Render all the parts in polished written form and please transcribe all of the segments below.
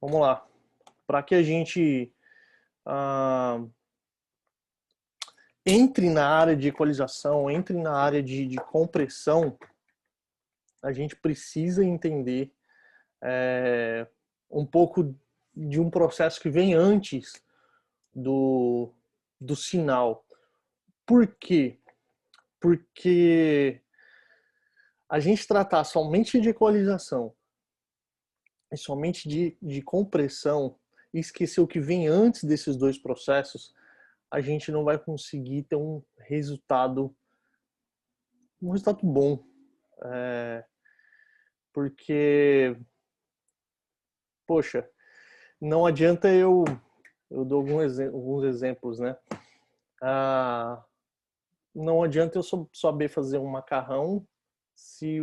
Vamos lá. Para que a gente ah, entre na área de equalização, entre na área de compressão, a gente precisa entender um pouco de um processo que vem antes do, do sinal. Por quê? Porque a gente tratar somente de equalização e somente de compressão e esquecer o que vem antes desses dois processos, a gente não vai conseguir ter um resultado bom. É, porque, poxa, não adianta eu dou alguns exemplos, né? Ah, não adianta eu saber fazer um macarrão se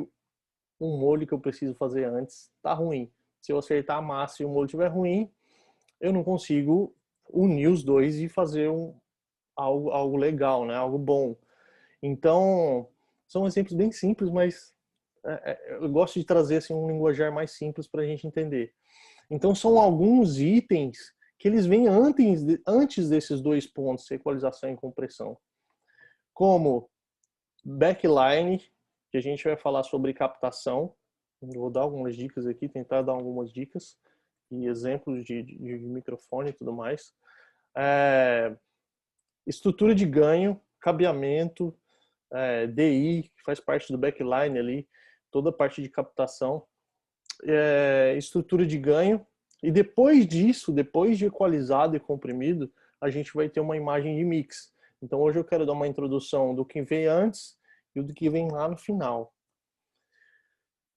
um molho que eu preciso fazer antes tá ruim. Se eu acertar a massa e o molho estiver ruim, eu não consigo unir os dois e fazer algo legal, né? Algo bom. Então, são exemplos bem simples, mas eu gosto de trazer assim, um linguajar mais simples para a gente entender. Então, são alguns itens que eles vêm antes desses dois pontos, equalização e compressão, como backline, que a gente vai falar sobre captação. Vou dar algumas dicas aqui, tentar dar algumas dicas e exemplos de microfone e tudo mais. É, estrutura de ganho, cabeamento, DI, que faz parte do backline ali, toda a parte de captação, estrutura de ganho. E depois disso, depois de equalizado e comprimido, a gente vai ter uma imagem de mix. Então hoje eu quero dar uma introdução do que vem antes e do que vem lá no final.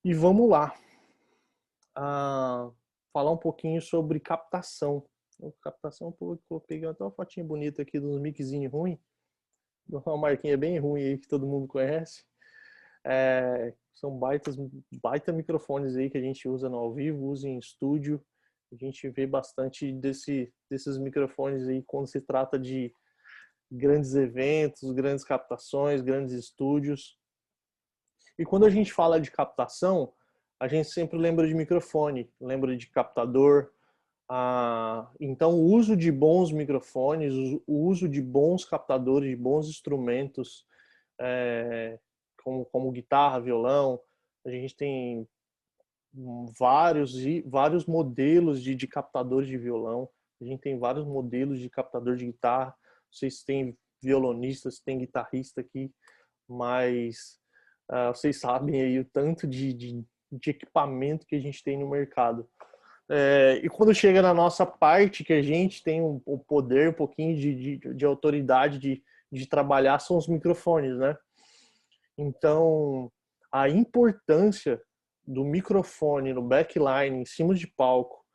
E vamos lá, falar um pouquinho sobre captação. Captação, pô, eu peguei até uma fotinha bonita aqui dos mixinhos ruim, uma marquinha bem ruim aí que todo mundo conhece. São baita microfones aí que a gente usa no ao vivo, usa em estúdio. A gente vê bastante desses microfones aí quando se trata de grandes eventos, grandes captações, grandes estúdios. E quando a gente fala de captação, a gente sempre lembra de microfone, lembra de captador. Então, o uso de bons microfones, o uso de bons captadores, de bons instrumentos, como guitarra, violão. A gente tem vários modelos de captadores de violão. A gente tem vários modelos de captador de guitarra. Vocês têm violonistas, tem guitarrista aqui, mas vocês sabem aí o tanto de equipamento que a gente tem no mercado. E quando chega na nossa parte, que a gente tem o poder, um pouquinho de autoridade de trabalhar, são os microfones, né? Então, a importância do microfone no backline, em cima de palco,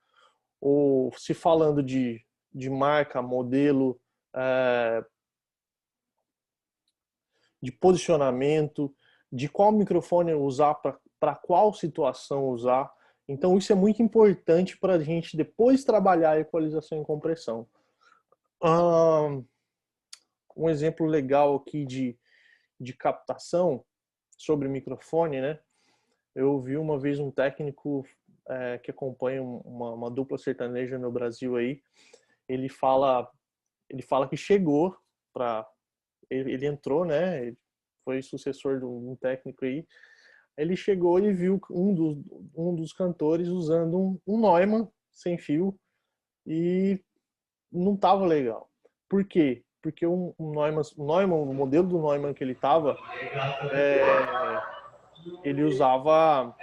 ou se falando de marca, modelo, é, de posicionamento, de qual microfone usar, para qual situação usar. Então, isso é muito importante para a gente depois trabalhar a equalização e compressão. Um exemplo legal aqui de captação sobre microfone, né? Eu vi uma vez um técnico que acompanha uma dupla sertaneja no Brasil aí. Ele fala, ele fala que chegou para ele entrou, né? Ele foi sucessor de um técnico aí. Ele chegou e viu um dos cantores usando um Neumann sem fio e não tava legal. Por quê? Porque o modelo do Neumann que ele tava, ele usava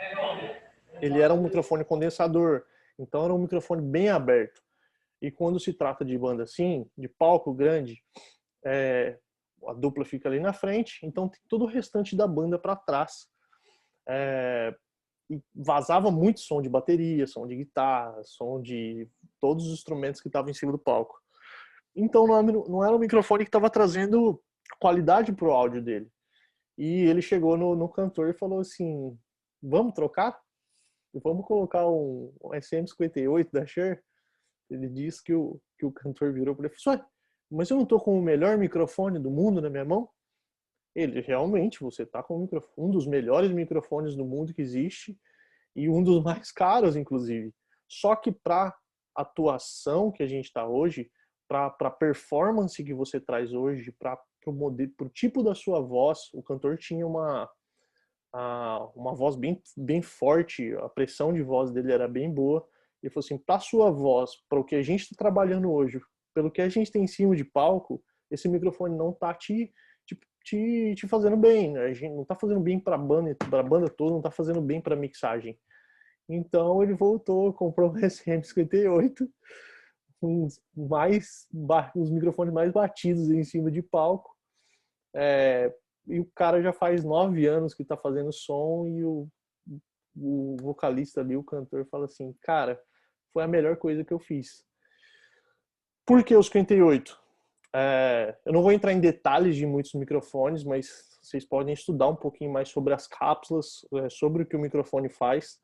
ele era um microfone condensador, então era um microfone bem aberto. E quando se trata de banda assim, de palco grande, a dupla fica ali na frente, então tem todo o restante da banda para trás. E vazava muito som de bateria, som de guitarra, som de todos os instrumentos que estavam em cima do palco. Então não era um microfone que estava trazendo qualidade para o áudio dele. E ele chegou no cantor e falou assim: vamos trocar? Vamos colocar um SM58 da Shure. Ele disse que o cantor virou para ele e falou: mas eu não tô com o melhor microfone do mundo na minha mão? Ele, realmente, você tá com um dos melhores microfones do mundo que existe e um dos mais caros, inclusive. Só que para atuação que a gente está hoje, para a performance que você traz hoje, para o tipo da sua voz, o cantor tinha uma voz bem forte, a pressão de voz dele era bem boa. Ele falou assim, para sua voz, para o que a gente está trabalhando hoje, pelo que a gente tem em cima de palco, esse microfone não tá te fazendo bem, né? A gente não tá fazendo bem para a banda toda, não tá fazendo bem para mixagem. Então ele voltou, comprou um SM58, uns microfones mais batidos em cima de palco. E o cara já faz 9 anos que tá fazendo som e o vocalista ali, o cantor, fala assim, cara, foi a melhor coisa que eu fiz. Por que o 58? Eu não vou entrar em detalhes de muitos microfones, mas vocês podem estudar um pouquinho mais sobre as cápsulas, sobre o que o microfone faz.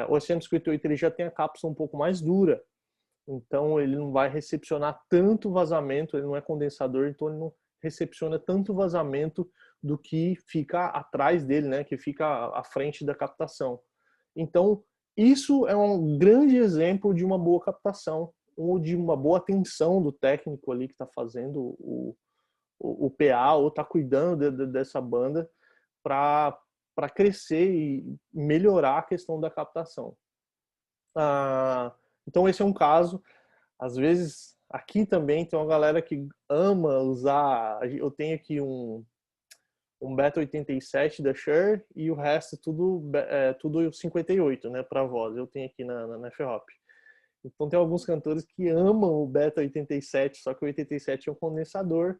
O SM58 ele já tem a cápsula um pouco mais dura, então ele não vai recepcionar tanto vazamento, ele não é condensador, então ele não recepciona tanto vazamento do que fica atrás dele, né, que fica à frente da captação. Então, isso é um grande exemplo de uma boa captação ou de uma boa atenção do técnico ali que está fazendo o PA ou está cuidando dessa banda para crescer e melhorar a questão da captação. Então esse é um caso. Às vezes aqui também tem uma galera que ama usar. Eu tenho aqui um Beta 87 da Shure e o resto tudo 58, né, para voz. Eu tenho aqui na F-Hop. Então tem alguns cantores que amam o Beta 87, só que o 87 é um condensador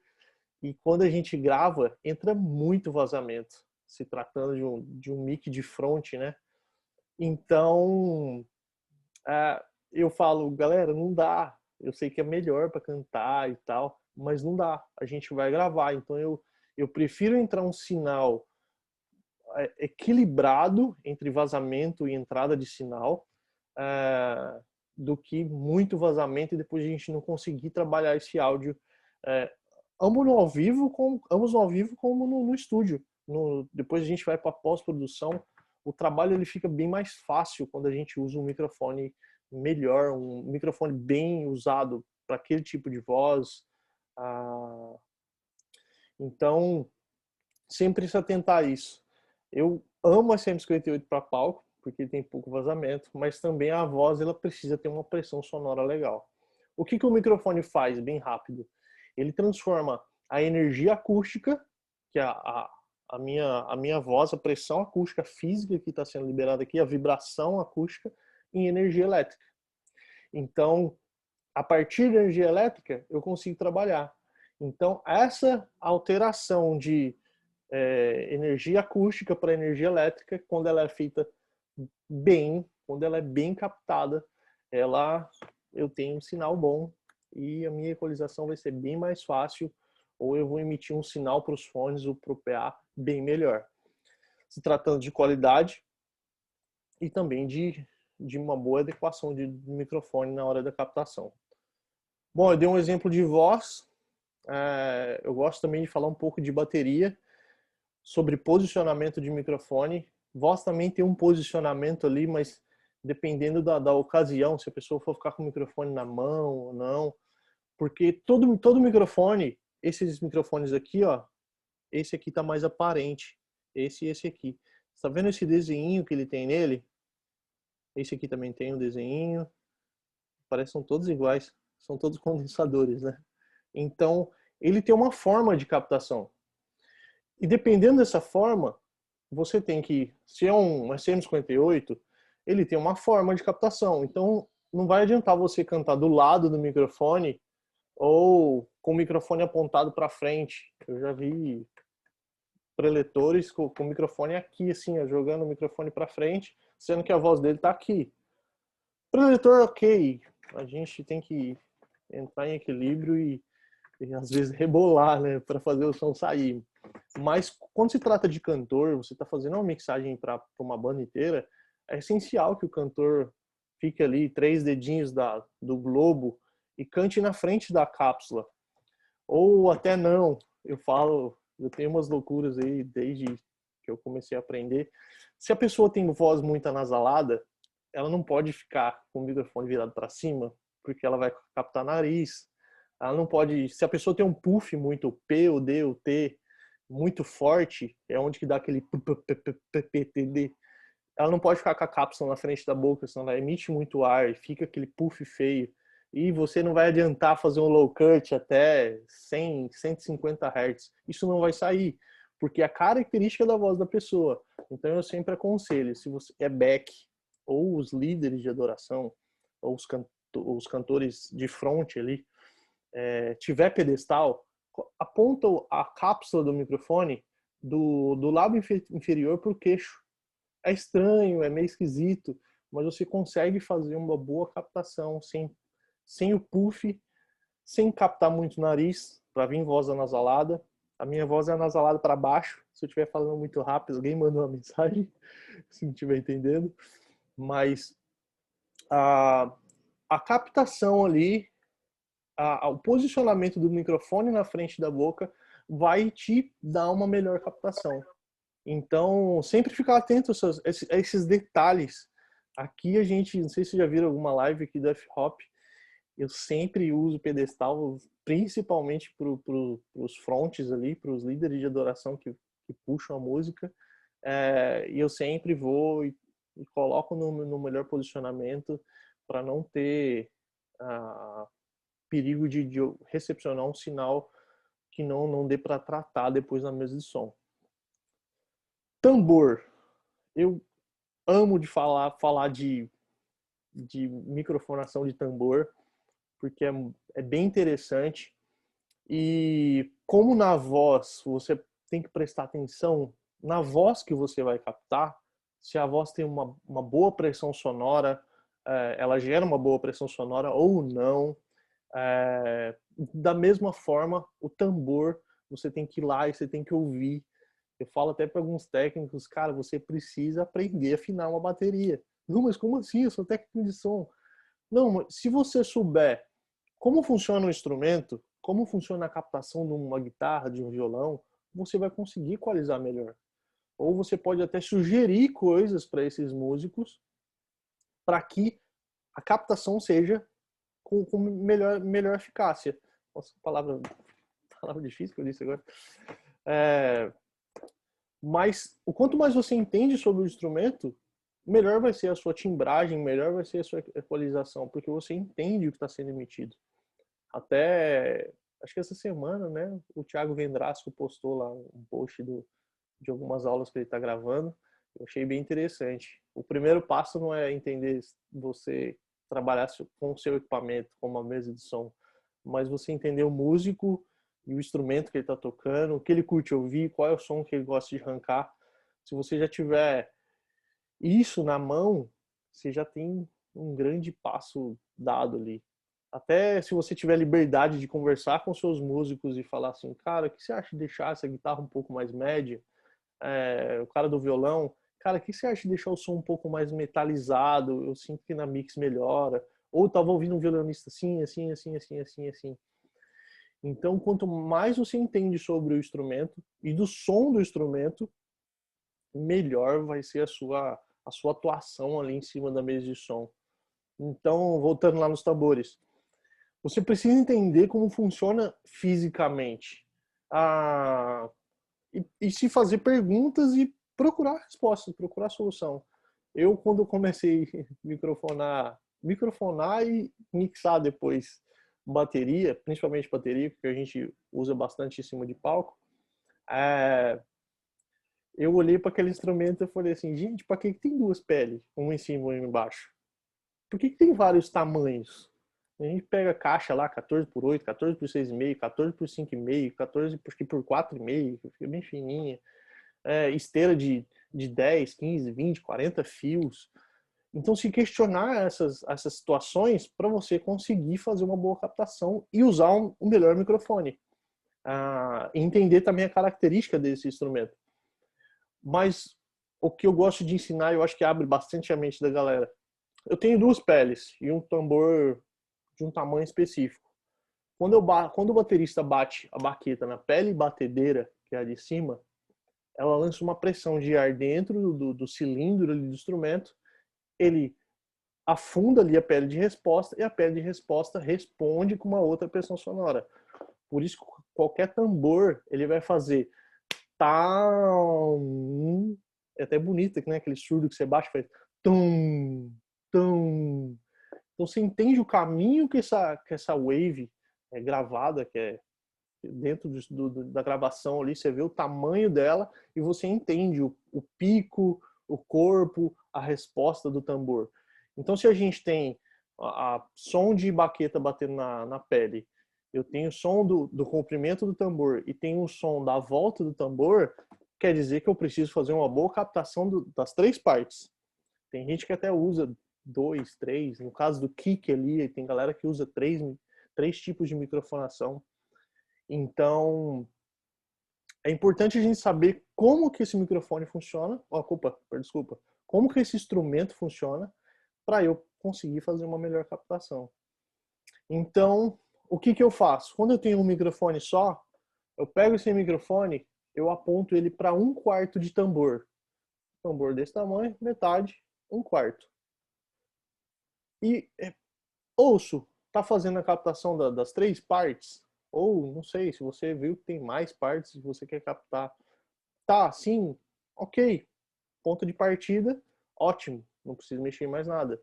e quando a gente grava entra muito vazamento, se tratando de um mic de front, né? Então eu falo, galera, não dá. Eu sei que é melhor para cantar e tal, mas não dá. A gente vai gravar, então eu prefiro entrar um sinal equilibrado entre vazamento e entrada de sinal do que muito vazamento e depois a gente não conseguir trabalhar esse áudio ambos no ao vivo como no estúdio. Depois a gente vai para pós-produção, o trabalho ele fica bem mais fácil quando a gente usa um microfone melhor, um microfone bem usado para aquele tipo de voz. Então, sempre se atentar a isso. Eu amo a SM58 para palco, porque tem pouco vazamento, mas também a voz ela precisa ter uma pressão sonora legal. O que o microfone faz, bem rápido? Ele transforma a energia acústica, que é a minha voz, a pressão acústica física que está sendo liberada aqui, a vibração acústica, em energia elétrica. Então, a partir da energia elétrica, eu consigo trabalhar. Então, essa alteração de energia acústica para energia elétrica, quando ela é feita bem, quando ela é bem captada, eu tenho um sinal bom e a minha equalização vai ser bem mais fácil, ou eu vou emitir um sinal para os fones ou para o PA bem melhor. Se tratando de qualidade e também de uma boa adequação de microfone na hora da captação. Bom, eu dei um exemplo de voz, eu gosto também de falar um pouco de bateria, sobre posicionamento de microfone. Voz também tem um posicionamento ali, mas dependendo da ocasião, se a pessoa for ficar com o microfone na mão ou não, porque todo microfone, esses microfones aqui, ó, esse aqui tá mais aparente, esse e esse aqui. Tá vendo esse desenho que ele tem nele? Esse aqui também tem um desenho, parece que são todos iguais, são todos condensadores, né? Então, ele tem uma forma de captação. E dependendo dessa forma, você tem que, se é um SM58, ele tem uma forma de captação. Então, não vai adiantar você cantar do lado do microfone ou com o microfone apontado para frente. Eu já vi preletores com o microfone aqui, assim, jogando o microfone para frente, sendo que a voz dele está aqui. Preletor, ok. A gente tem que entrar em equilíbrio e às vezes rebolar, né, para fazer o som sair. Mas quando se trata de cantor, você está fazendo uma mixagem para uma banda inteira, é essencial que o cantor fique ali 3 dedinhos do globo e cante na frente da cápsula. Ou até não, eu tenho umas loucuras aí desde que eu comecei a aprender. Se a pessoa tem voz muito anasalada, ela não pode ficar com o microfone virado para cima, porque ela vai captar nariz. Ela não pode, se a pessoa tem um puff muito P, o D, o T muito forte, é onde que dá aquele PTD. Ela não pode ficar com a cápsula na frente da boca, senão ela emite muito ar e fica aquele puff feio. E você não vai adiantar fazer um low cut até 100, 150 Hz. Isso não vai sair, porque é a característica da voz da pessoa. Então eu sempre aconselho, se você é back, ou os líderes de adoração, ou os cantores de front ali, tiver pedestal, aponta a cápsula do microfone do lado inferior para o queixo. É estranho, é meio esquisito, mas você consegue fazer uma boa captação sem o puff, sem captar muito o nariz, para vir voz anasalada. A minha voz é anasalada para baixo. Se eu estiver falando muito rápido, alguém manda uma mensagem, se não estiver entendendo. Mas a captação ali, o posicionamento do microfone na frente da boca vai te dar uma melhor captação. Então, sempre ficar atento a esses detalhes. Aqui a gente, não sei se já viram alguma live aqui do F-Hop, eu sempre uso pedestal, principalmente para os fronts ali, para os líderes de adoração que puxam a música. E eu sempre vou e coloco no melhor posicionamento para não ter perigo de recepcionar um sinal que não dê para tratar depois na mesa de som. Tambor. Eu amo de falar de microfonação de tambor, porque é bem interessante. E como na voz você tem que prestar atenção na voz que você vai captar, se a voz tem uma boa pressão sonora, ela gera uma boa pressão sonora ou não. Da mesma forma, o tambor, você tem que ir lá e você tem que ouvir. Eu falo até para alguns técnicos, cara, você precisa aprender a afinar uma bateria. Não, mas como assim? Eu sou técnico de som. Não, mas se você souber como funciona o instrumento, como funciona a captação de uma guitarra, de um violão, você vai conseguir equalizar melhor. Ou você pode até sugerir coisas para esses músicos para que a captação seja com melhor eficácia. Nossa, palavra difícil que eu disse agora. Mas o quanto mais você entende sobre o instrumento, melhor vai ser a sua timbragem, melhor vai ser a sua equalização, porque você entende o que está sendo emitido. Até, acho que essa semana, né, o Thiago Vendrasco postou lá um post de algumas aulas que ele está gravando. Eu achei bem interessante. O primeiro passo não é entender você trabalhar com o seu equipamento, com uma mesa de som, mas você entender o músico e o instrumento que ele está tocando, o que ele curte ouvir, qual é o som que ele gosta de arrancar. Se você já tiver isso na mão, você já tem um grande passo dado ali. Até se você tiver liberdade de conversar com seus músicos e falar assim, cara, o que você acha de deixar essa guitarra um pouco mais média? O cara do violão, cara, o que você acha de deixar o som um pouco mais metalizado? Eu sinto que na mix melhora. Ou tava ouvindo um violonista assim, assim, assim, assim, assim, assim. Então, quanto mais você entende sobre o instrumento e do som do instrumento, melhor vai ser a sua atuação ali em cima da mesa de som. Então, voltando lá nos tambores, você precisa entender como funciona fisicamente. E se fazer perguntas e procurar respostas, procurar solução. Eu, quando comecei a microfonar e mixar depois bateria, principalmente bateria, porque a gente usa bastante em cima de palco, eu olhei para aquele instrumento e falei assim, gente, para que tem duas peles, uma em cima e uma embaixo? Por que tem vários tamanhos? A gente pega a caixa lá, 14 por 8, 14 por 6,5, 14 por 5,5, 14 por 4,5, fica bem fininha. Esteira de 10, 15, 20, 40 fios. Então, se questionar essas situações para você conseguir fazer uma boa captação e usar um melhor microfone. Entender também a característica desse instrumento. Mas o que eu gosto de ensinar, eu acho que abre bastante a mente da galera. Eu tenho duas peles e um tambor de um tamanho específico. Quando o baterista bate a baqueta na pele batedeira, que é a de cima, ela lança uma pressão de ar dentro do cilindro do instrumento, ele afunda ali a pele de resposta e a pele de resposta responde com uma outra pressão sonora. Por isso, qualquer tambor, ele vai fazer tam, é até bonito, né? Aquele surdo que você bate faz tum, tum. Então você entende o caminho que essa wave é gravada, que é dentro da gravação ali, você vê o tamanho dela e você entende o pico, o corpo, a resposta do tambor. Então se a gente tem a som de baqueta batendo na pele, eu tenho o som do comprimento do tambor e tenho o som da volta do tambor, quer dizer que eu preciso fazer uma boa captação das três partes. Tem gente que até usa 2, 3, no caso do kick ali, tem galera que usa três tipos de microfonação. Então, é importante a gente saber como que esse microfone funciona, desculpa, como que esse instrumento funciona para eu conseguir fazer uma melhor captação. Então, o que eu faço? Quando eu tenho um microfone só, eu pego esse microfone, eu aponto ele para 1/4 de tambor. Tambor desse tamanho, metade, 1/4. E ouço, tá fazendo a captação das três partes? Ou, não sei, se você viu que tem mais partes que você quer captar. Tá, sim, ok. Ponto de partida, ótimo. Não preciso mexer em mais nada.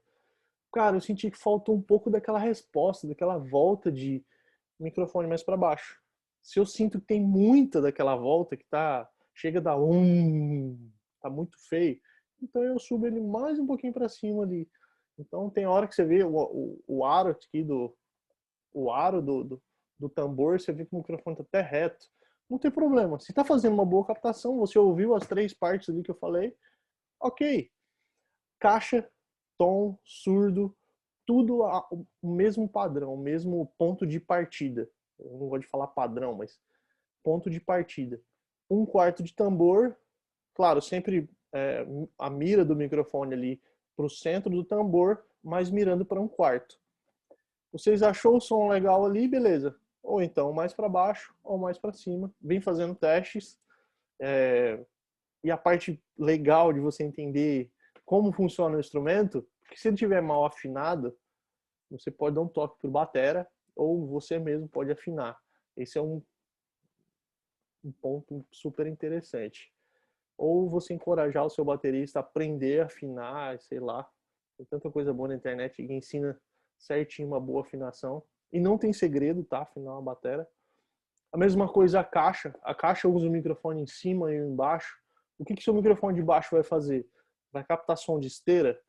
Cara, eu senti que faltou um pouco daquela resposta, daquela volta de microfone mais para baixo. Se eu sinto que tem muita daquela volta que chega a dar tá muito feio, então eu subo ele mais um pouquinho para cima ali. Então tem hora que você vê o aro aqui o aro do tambor, você vê que o microfone tá até reto. Não tem problema. Se tá fazendo uma boa captação, você ouviu as três partes ali que eu falei, ok. Caixa, tom, surdo, tudo o mesmo padrão, o mesmo ponto de partida. Eu não gosto de falar padrão, mas ponto de partida. 1/4 de tambor, claro, sempre a mira do microfone ali para o centro do tambor, mas mirando para 1/4. Vocês achou o som legal ali, beleza. Ou então mais para baixo ou mais para cima. Vem fazendo testes. E a parte legal de você entender como funciona o instrumento, porque se ele estiver mal afinado, você pode dar um toque pro batera ou você mesmo pode afinar. Esse é um ponto super interessante. Ou você encorajar o seu baterista a aprender a afinar, sei lá. Tem tanta coisa boa na internet que ensina certinho uma boa afinação. E não tem segredo, tá? Afinar uma batera. A mesma coisa a caixa. A caixa usa o microfone em cima e embaixo. O que seu microfone de baixo vai fazer? Vai captar som de esteira?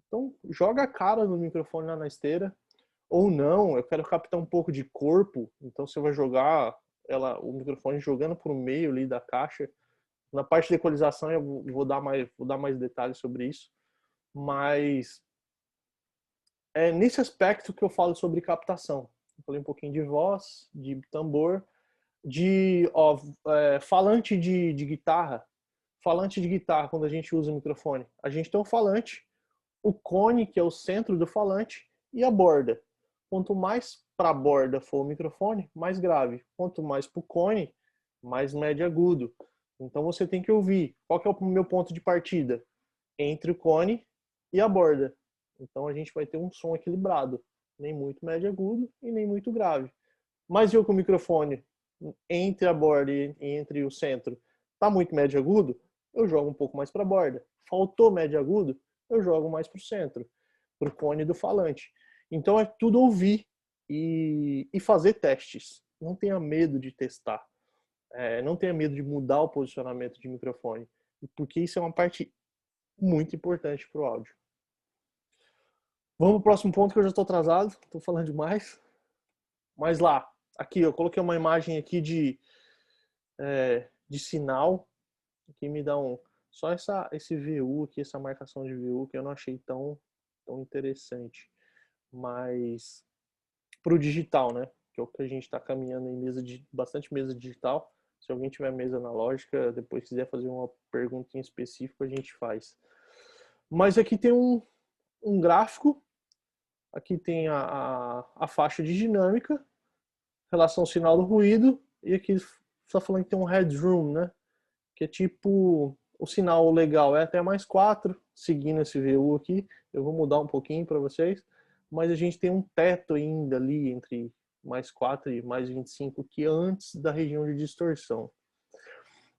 Então, joga a cara no microfone lá na esteira. Ou não, eu quero captar um pouco de corpo. Então, você vai jogar o microfone jogando para o meio ali da caixa. Na parte de equalização, eu vou dar mais detalhes sobre isso. Mas é nesse aspecto que eu falo sobre captação. Eu falei um pouquinho de voz, de tambor, falante de guitarra. Falante de guitarra, quando a gente usa o microfone. A gente tem um falante, o cone, que é o centro do falante, e a borda. Quanto mais para a borda for o microfone, mais grave. Quanto mais para o cone, mais médio agudo. Então você tem que ouvir. Qual que é o meu ponto de partida? Entre o cone e a borda. Então a gente vai ter um som equilibrado. Nem muito médio agudo e nem muito grave. Mas eu com o microfone entre a borda e entre o centro tá muito médio agudo, eu jogo um pouco mais para a borda. Faltou médio agudo, eu jogo mais para o centro, para o cone do falante. Então é tudo ouvir e fazer testes. Não tenha medo de testar. Não tenha medo de mudar o posicionamento de microfone, porque isso é uma parte muito importante para o áudio. Vamos pro próximo ponto que eu já estou atrasado, estou falando demais. Mas lá, aqui eu coloquei uma imagem aqui de sinal, que me dá só esse VU aqui, essa marcação de VU, que eu não achei tão interessante. Mas para o digital, né? Que é o que a gente está caminhando em bastante mesa digital. Se alguém tiver mesa analógica, depois quiser fazer uma pergunta em específico, a gente faz. Mas aqui tem um gráfico, aqui tem a faixa de dinâmica, relação sinal do ruído, e aqui está falando que tem um headroom, né? Que é tipo, o sinal legal é até +4, seguindo esse VU aqui, eu vou mudar um pouquinho para vocês, mas a gente tem um teto ainda ali entre mais 4 e mais 25 que antes da região de distorção.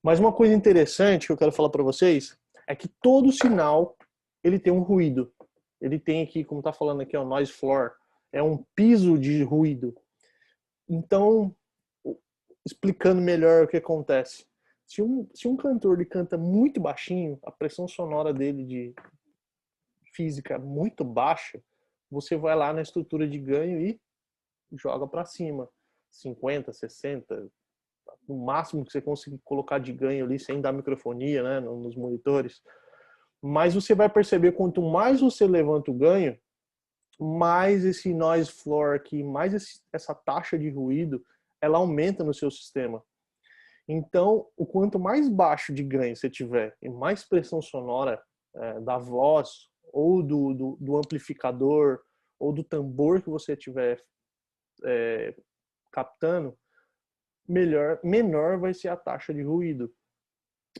Mas uma coisa interessante que eu quero falar para vocês é que todo sinal ele tem um ruído. Ele tem aqui, como está falando aqui, o noise floor, é um piso de ruído. Então, explicando melhor o que acontece. Se um cantor ele canta muito baixinho, a pressão sonora dele de física muito baixa, você vai lá na estrutura de ganho e joga para cima. 50, 60, no máximo que você conseguir colocar de ganho ali sem dar microfonia, né, nos monitores. Mas você vai perceber quanto mais você levanta o ganho, mais esse noise floor aqui, mais essa taxa de ruído, ela aumenta no seu sistema. Então, o quanto mais baixo de ganho você tiver e mais pressão sonora da voz ou do amplificador ou do tambor que você estiver captando, menor vai ser a taxa de ruído.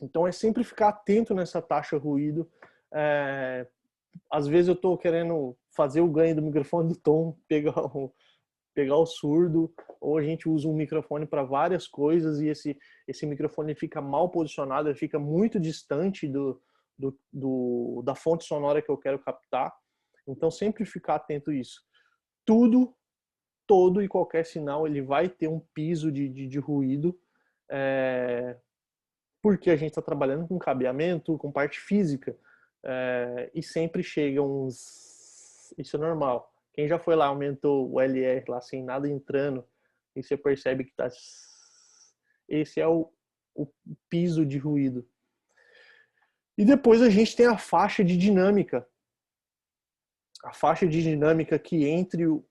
Então é sempre ficar atento nessa taxa de ruído. Às vezes eu estou querendo fazer o ganho do microfone do tom, pegar o surdo, ou a gente usa um microfone para várias coisas e esse microfone fica mal posicionado, ele fica muito distante da fonte sonora que eu quero captar. Então sempre ficar atento a isso. Todo e qualquer sinal ele vai ter um piso de ruído, porque a gente está trabalhando com cabeamento, com parte física, e sempre chega uns... Isso é normal. Quem já foi lá, aumentou o LR lá sem nada entrando, e você percebe que tá... Esse é o piso de ruído. E depois a gente tem a faixa de dinâmica. A faixa de dinâmica que entre o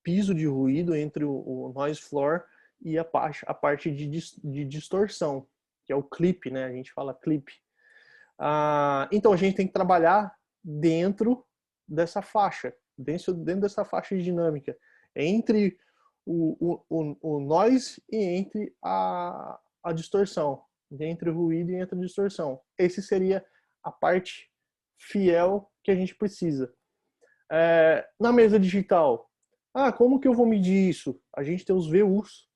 piso de ruído, entre o noise floor e a parte de distorção, que é o clip, né? A gente fala clip. Então a gente tem que trabalhar dentro dessa faixa, dentro dessa faixa de dinâmica, entre o noise e entre a distorção, entre o ruído e entre a distorção. Esse seria a parte fiel que a gente precisa. Na mesa digital, como que eu vou medir isso? A gente tem os VUs.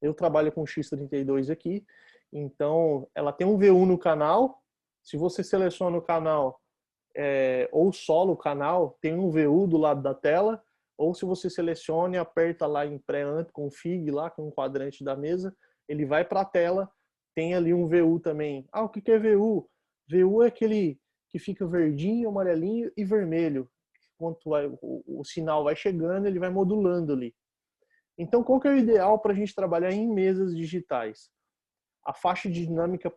Eu trabalho com X32 aqui, então ela tem um VU no canal. Se você seleciona o canal ou sola o canal, tem um VU do lado da tela, ou se você seleciona e aperta lá em pré-amp, config lá com o quadrante da mesa, ele vai para a tela, tem ali um VU também. O que é VU? VU é aquele que fica verdinho, amarelinho e vermelho. Quanto o sinal vai chegando, ele vai modulando ali. Então, qual que é o ideal para a gente trabalhar em mesas digitais? A faixa de dinâmica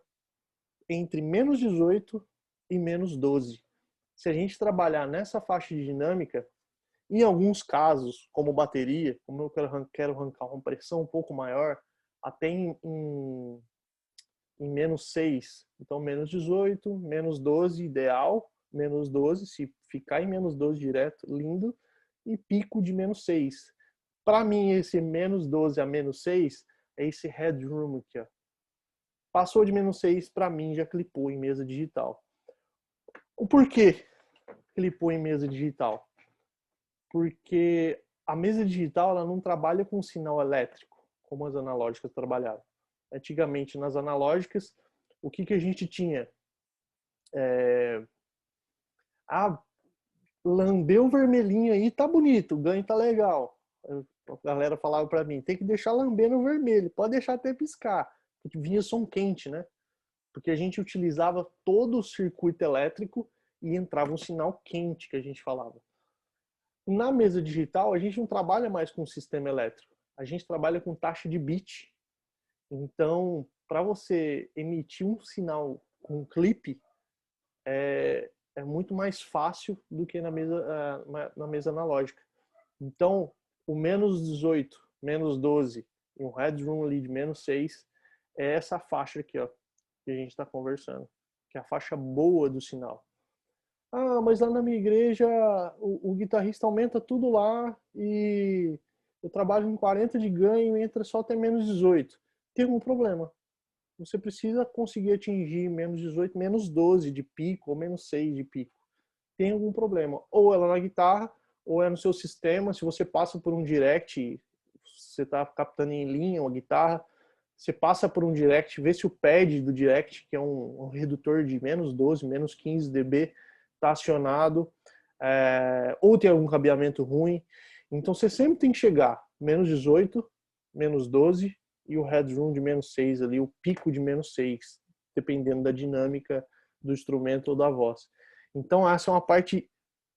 entre menos 18 e menos 12. Se a gente trabalhar nessa faixa de dinâmica, em alguns casos, como bateria, como eu quero arrancar uma pressão um pouco maior, até em menos 6. Então, menos 18, menos 12, ideal. Menos 12, se ficar em menos 12 direto, lindo. E pico de menos 6. Para mim, esse menos 12 a menos 6 é esse headroom aqui. Ó. Passou de menos 6, para mim, já clipou em mesa digital. O porquê clipou em mesa digital? Porque a mesa digital ela não trabalha com sinal elétrico, como as analógicas trabalhavam. Antigamente, nas analógicas, o que a gente tinha? Lambeu o vermelhinho aí, tá bonito, o ganho tá legal. A galera falava para mim, tem que deixar lamber no vermelho, pode deixar até piscar, porque vinha som quente, né? Porque a gente utilizava todo o circuito elétrico e entrava um sinal quente que a gente falava. Na mesa digital, a gente não trabalha mais com sistema elétrico, a gente trabalha com taxa de bit. Então, para você emitir um sinal com clipe, é muito mais fácil do que na mesa analógica. Então, o menos 18, menos 12 e um headroom ali de menos 6 é essa faixa aqui, ó, que a gente está conversando, que é a faixa boa do sinal. Mas lá na minha igreja o guitarrista aumenta tudo lá e eu trabalho com 40 de ganho e entra só até menos 18. Tem algum problema. você precisa conseguir atingir menos 18, menos 12 de pico ou menos 6 de pico. Tem algum problema. Ou ela na guitarra, ou é no seu sistema. Se você passa por um direct, você está captando em linha uma guitarra, você passa por um direct, vê se o pad do direct, que é um redutor de menos 12, menos 15 dB, está acionado, ou tem algum cabeamento ruim. Então você sempre tem que chegar menos 18, menos 12 e o headroom de menos 6 ali, o pico de menos 6, dependendo da dinâmica do instrumento ou da voz. Então essa é uma parte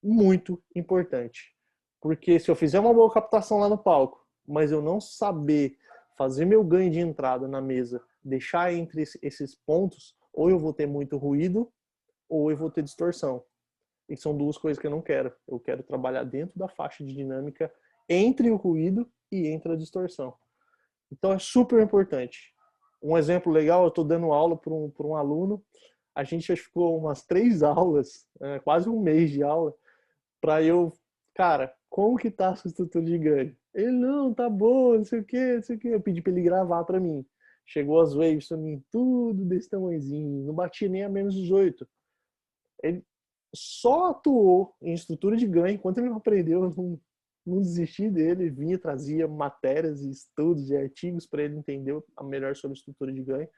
muito importante, porque se eu fizer uma boa captação lá no palco, mas eu não saber fazer meu ganho de entrada na mesa, deixar entre esses pontos, ou eu vou ter muito ruído, ou eu vou ter distorção. E são duas coisas que eu não quero. Eu quero trabalhar dentro da faixa de dinâmica entre o ruído e entre a distorção. Então é super importante. Um exemplo legal, eu estou dando aula para um aluno, a gente já ficou umas 3 aulas, quase um mês de aula, para eu, cara, como que tá a sua estrutura de ganho? Ele, não, tá boa, não sei o que, não sei o que. Eu pedi para ele gravar para mim. Chegou as waves para mim, tudo desse tamanhozinho, não batia nem a menos 18. Ele só atuou em estrutura de ganho, enquanto ele não aprendeu, eu não desisti dele, vinha, trazia matérias e estudos e artigos para ele entender melhor sobre estrutura de ganho.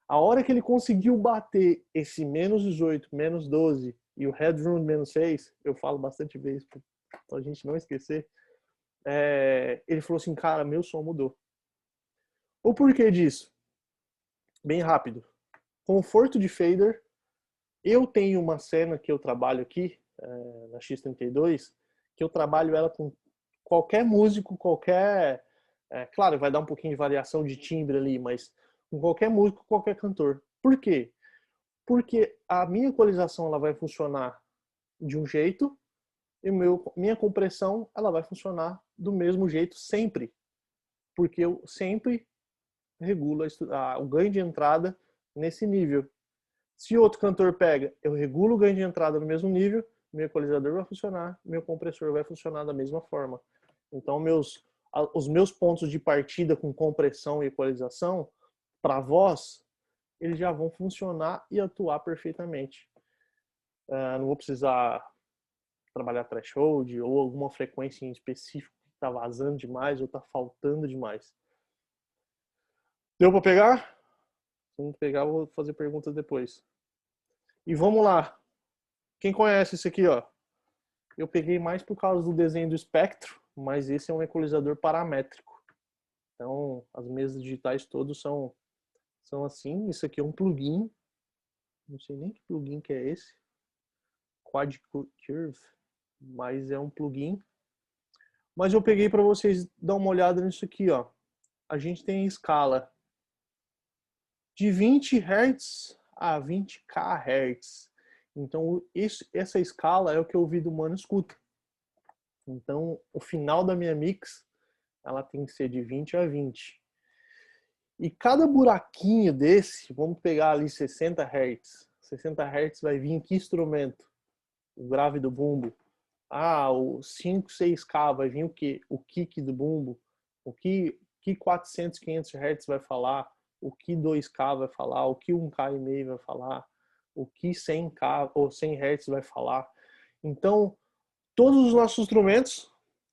A hora que ele conseguiu bater esse menos 18, menos 12 e o headroom menos 6, eu falo bastante vezes pra gente não esquecer, ele falou assim, cara, meu som mudou. O porquê disso? Bem rápido. Conforto de fader. Eu tenho uma cena que eu trabalho aqui, na X32, que eu trabalho ela com qualquer músico, qualquer... claro, vai dar um pouquinho de variação de timbre ali, mas com qualquer músico, qualquer cantor. Por quê? Porque a minha equalização ela vai funcionar de um jeito e minha compressão ela vai funcionar do mesmo jeito sempre. Porque eu sempre regulo o ganho de entrada nesse nível. Se outro cantor pega, eu regulo o ganho de entrada no mesmo nível, meu equalizador vai funcionar, meu compressor vai funcionar da mesma forma. Então, os meus pontos de partida com compressão e equalização, para voz, eles já vão funcionar e atuar perfeitamente. Não vou precisar trabalhar threshold ou alguma frequência em específico que está vazando demais ou está faltando demais. Deu para pegar? Se não pegar, eu vou fazer perguntas depois. E vamos lá. Quem conhece esse aqui, ó? Eu peguei mais por causa do desenho do espectro, mas esse é um equalizador paramétrico. Então, as mesas digitais todas são assim. Isso aqui é um plugin. Não sei nem que plugin que é esse. Quad Curve. Mas é um plugin. Mas eu peguei para vocês dar uma olhada nisso aqui, ó. A gente tem escala de 20 Hz a 20 kHz. Então, essa escala é o que o ouvido humano escuta. Então, o final da minha mix, ela tem que ser de 20 a 20. E cada buraquinho desse, vamos pegar ali 60 Hz. 60 Hz vai vir em que instrumento? O grave do bumbo. O 5, 6K vai vir o quê? O kick do bumbo. O que 400, 500 Hz vai falar? O que 2K vai falar? O que 1K e meio vai falar? O que 100K ou 100 Hz vai falar? Então, todos os nossos instrumentos,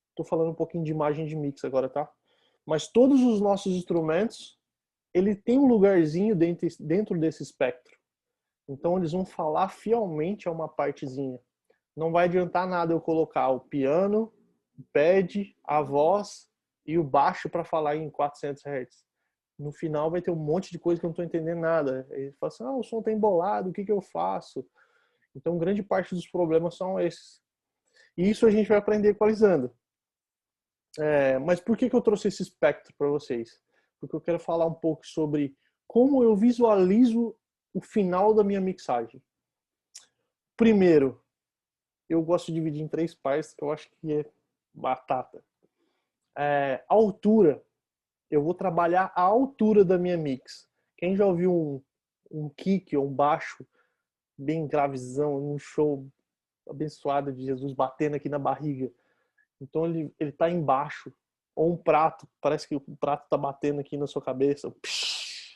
estou falando um pouquinho de imagem de mix agora, tá? Mas todos os nossos instrumentos, ele tem um lugarzinho dentro desse espectro. Então eles vão falar fielmente a uma partezinha. Não vai adiantar nada eu colocar o piano, o pad, a voz e o baixo para falar em 400 Hz. No final vai ter um monte de coisa que eu não estou entendendo nada. Ele fala assim, o som está embolado, o que eu faço? Então grande parte dos problemas são esses. E isso a gente vai aprender equalizando. Mas por que eu trouxe esse espectro para vocês? Porque eu quero falar um pouco sobre como eu visualizo o final da minha mixagem. Primeiro, eu gosto de dividir em 3 partes, que eu acho que é batata. A altura. Eu vou trabalhar a altura da minha mix. Quem já ouviu um kick ou um baixo bem gravezão, num show abençoado de Jesus batendo aqui na barriga? Então ele tá embaixo. Ou um prato, parece que o prato tá batendo aqui na sua cabeça.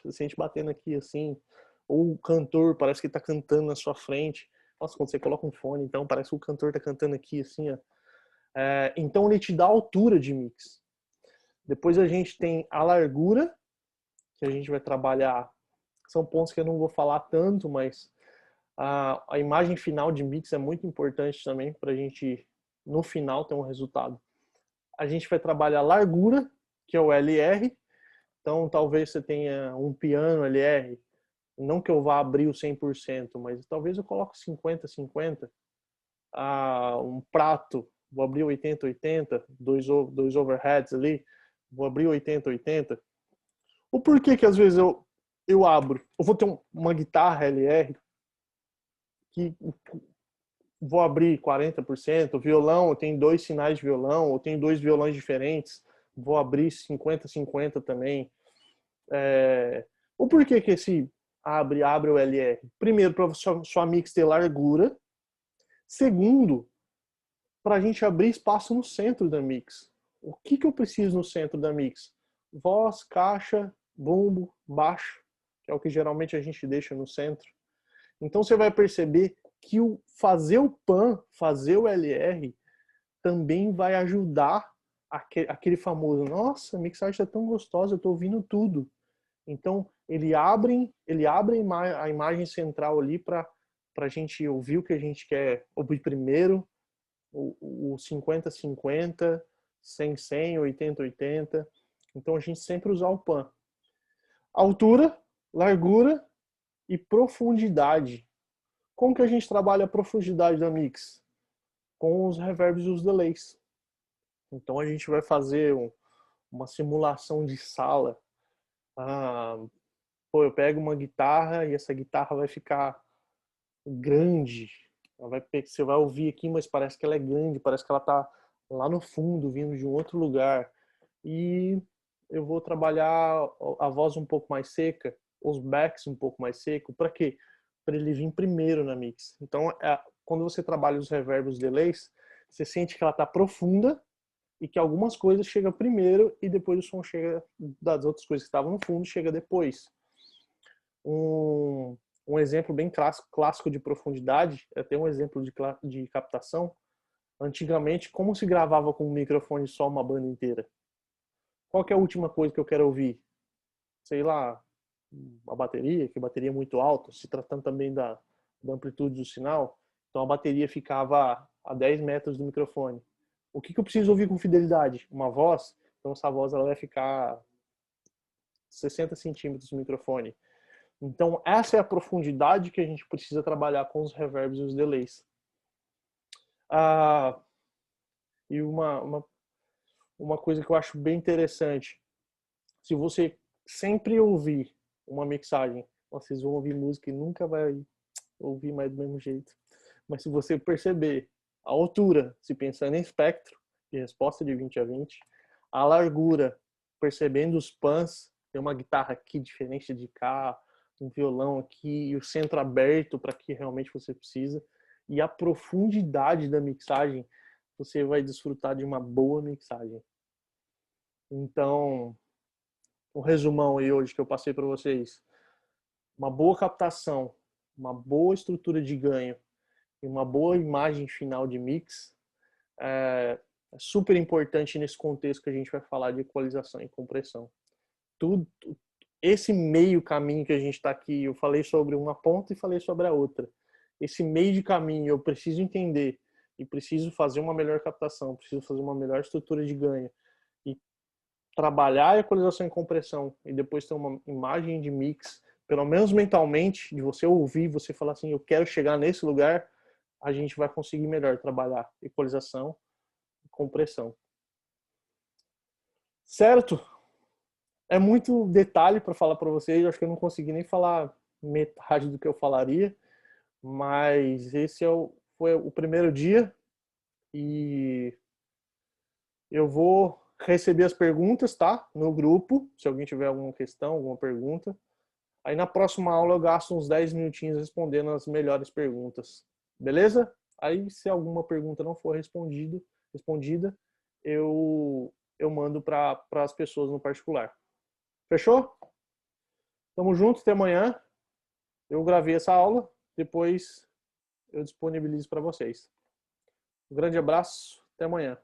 Você sente batendo aqui assim. Ou o cantor parece que tá cantando na sua frente. Nossa, quando você coloca um fone, então parece que o cantor tá cantando aqui assim, ó. Então ele te dá altura de mix. Depois a gente tem a largura, que a gente vai trabalhar. São pontos que eu não vou falar tanto, mas a imagem final de mix é muito importante também para a gente, no final, ter um resultado. A gente vai trabalhar a largura, que é o LR. Então, talvez você tenha um piano LR. Não que eu vá abrir o 100%, mas talvez eu coloque 50-50. Um prato, vou abrir 80-80. Dois overheads ali, vou abrir 80-80. O porquê que às vezes eu abro? Eu vou ter uma guitarra LR que vou abrir 40%, violão, eu tenho 2 sinais de violão, eu tenho 2 violões diferentes, vou abrir 50-50 também. O porquê que esse abre o LR? Primeiro, para sua mix ter largura. Segundo, para a gente abrir espaço no centro da mix. O que eu preciso no centro da mix? Voz, caixa, bumbo, baixo, que é o que geralmente a gente deixa no centro. Então você vai perceber que fazer o pan, fazer o LR, também vai ajudar aquele famoso, nossa, a mixagem está tão gostosa, eu estou ouvindo tudo. Então ele abre a imagem central ali para a gente ouvir o que a gente quer ouvir primeiro, o 50-50, 100-100, 80-80. Então a gente sempre usar o pan. Altura, largura e profundidade. Como que a gente trabalha a profundidade da mix? Com os reverbs e os delays. Então a gente vai fazer uma simulação de sala. Eu pego uma guitarra e essa guitarra vai ficar grande. Você vai ouvir aqui, mas parece que ela é grande, parece que ela está lá no fundo, vindo de um outro lugar. E eu vou trabalhar a voz um pouco mais seca, os backs um pouco mais seco. Para quê? Para ele vir primeiro na mix. Então, quando você trabalha os reverbs, os delays, você sente que ela está profunda e que algumas coisas chegam primeiro e depois o som chega das outras coisas que estavam no fundo, chega depois. Um exemplo bem clássico de profundidade, até um exemplo de captação. Antigamente, como se gravava com um microfone só uma banda inteira? Qual que é a última coisa que eu quero ouvir? Sei lá, a bateria, que a bateria é muito alta, se tratando também da amplitude do sinal. Então a bateria ficava a 10 metros do microfone. O que eu preciso ouvir com fidelidade? Uma voz? Então essa voz ela vai ficar 60 centímetros do microfone. Então essa é a profundidade que a gente precisa trabalhar com os reverbs e os delays. E uma coisa que eu acho bem interessante, se você sempre ouvir uma mixagem, vocês vão ouvir música e nunca vai ouvir mais do mesmo jeito. Mas se você perceber a altura, se pensando em espectro, de resposta de 20-20, a largura, percebendo os pans, tem uma guitarra aqui diferente de cá, um violão aqui, e o centro aberto para que realmente você precisa, e a profundidade da mixagem, você vai desfrutar de uma boa mixagem. Então, um resumão aí hoje que eu passei para vocês. Uma boa captação, uma boa estrutura de ganho e uma boa imagem final de mix é super importante nesse contexto que a gente vai falar de equalização e compressão. Esse meio caminho que a gente está aqui, eu falei sobre uma ponta e falei sobre a outra. Esse meio de caminho eu preciso entender e preciso fazer uma melhor captação, preciso fazer uma melhor estrutura de ganho e trabalhar a equalização e compressão e depois ter uma imagem de mix, pelo menos mentalmente, de você ouvir, você falar assim, eu quero chegar nesse lugar, a gente vai conseguir melhor trabalhar equalização e compressão. Certo? É muito detalhe para falar para vocês, acho que eu não consegui nem falar metade do que eu falaria, mas esse foi o primeiro dia e eu vou receber as perguntas, tá? No grupo, se alguém tiver alguma questão, alguma pergunta. Aí na próxima aula eu gasto uns 10 minutinhos respondendo as melhores perguntas. Beleza? Aí se alguma pergunta não for respondida, eu mando para as pessoas no particular. Fechou? Tamo junto, até amanhã. Eu gravei essa aula, depois eu disponibilizo para vocês. Um grande abraço, até amanhã.